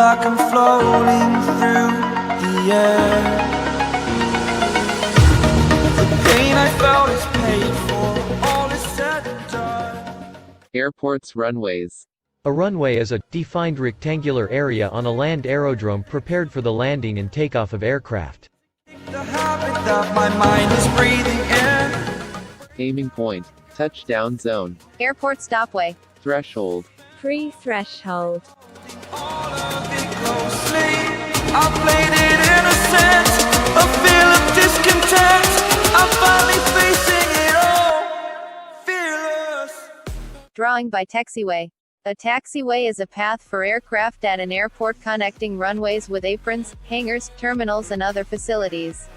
like I'm floating through the air. The pain I felt is paid for, all is said and done. Airports runways. A runway is a defined rectangular area on a land aerodrome prepared for the landing and takeoff of aircraft. The habit that my mind is breathing in. Aiming point. Touchdown zone. Airport stopway. Threshold. Pre-threshold. All of it closely, I played it innocent, a feel of discontent. I'm finally facing it all, fearless. Drawing by Texiway. A taxiway is a path for aircraft at an airport connecting runways with aprons, hangars, terminals and other facilities.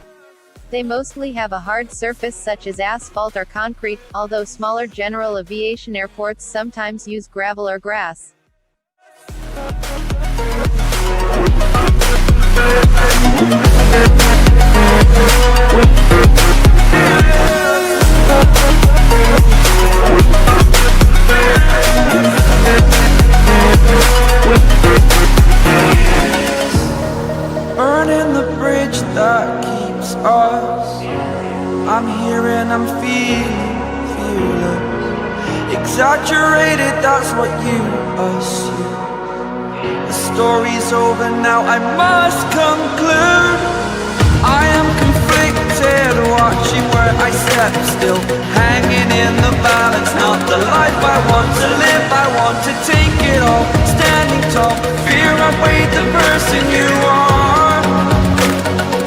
They mostly have a hard surface such as asphalt or concrete, although smaller general aviation airports sometimes use gravel or grass. Burning the bridge that keeps us. I'm here and I'm feeling fearless. Exaggerated, that's what you assume. The story's over now, I must conclude. I am conflicted, watching where I step still, hanging in the balance. Not the life I want to live, I want to take it all. Standing tall, fear I weighed the person you are.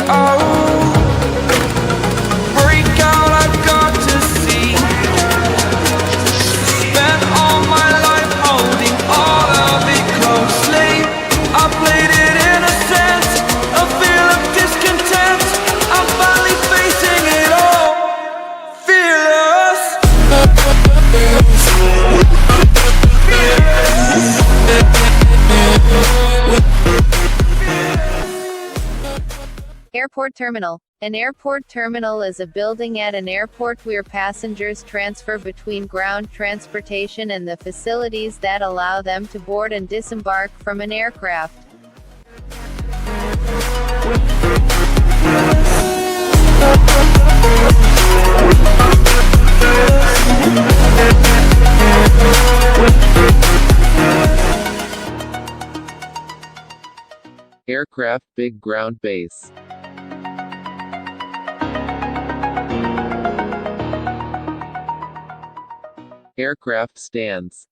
Oh, break out, I've got to see. Spent all my life holding all of it closely. I played it innocent, a feel of discontent. I'm finally facing it all, fearless. Airport terminal. An airport terminal is a building at an airport where passengers transfer between ground transportation and the facilities that allow them to board and disembark from an aircraft. Aircraft big ground base. Aircraft stands.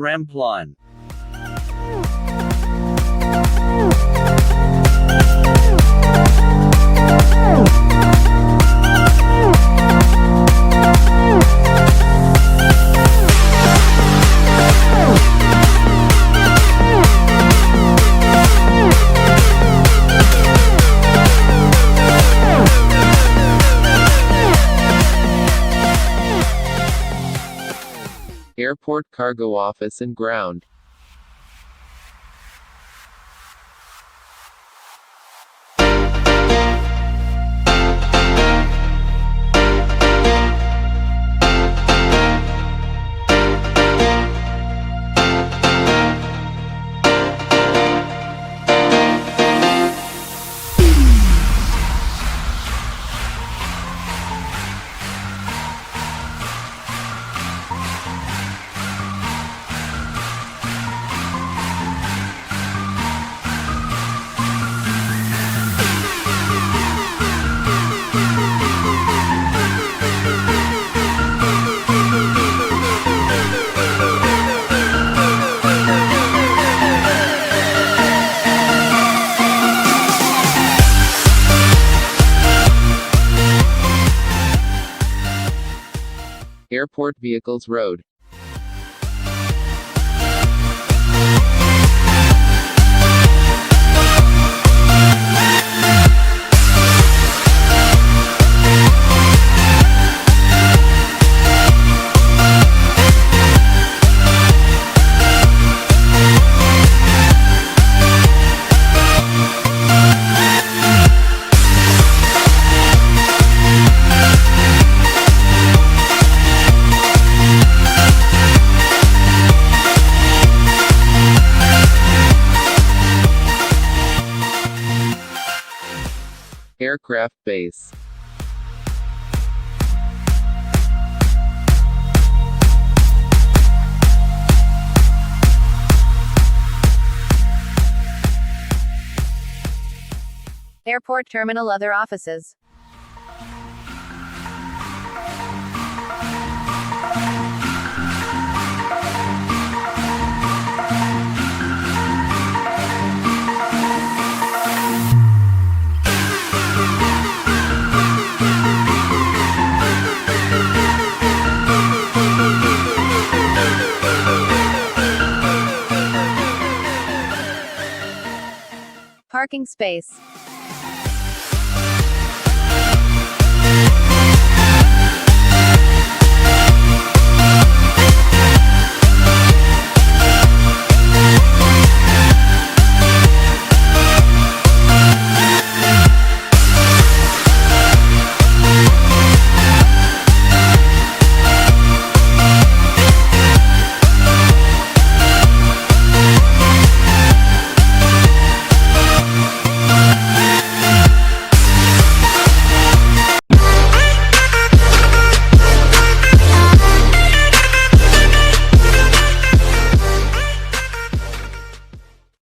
Rampline. Airport cargo office and ground. Airport vehicles road. Aircraft base. Airport terminal, other offices. Parking space.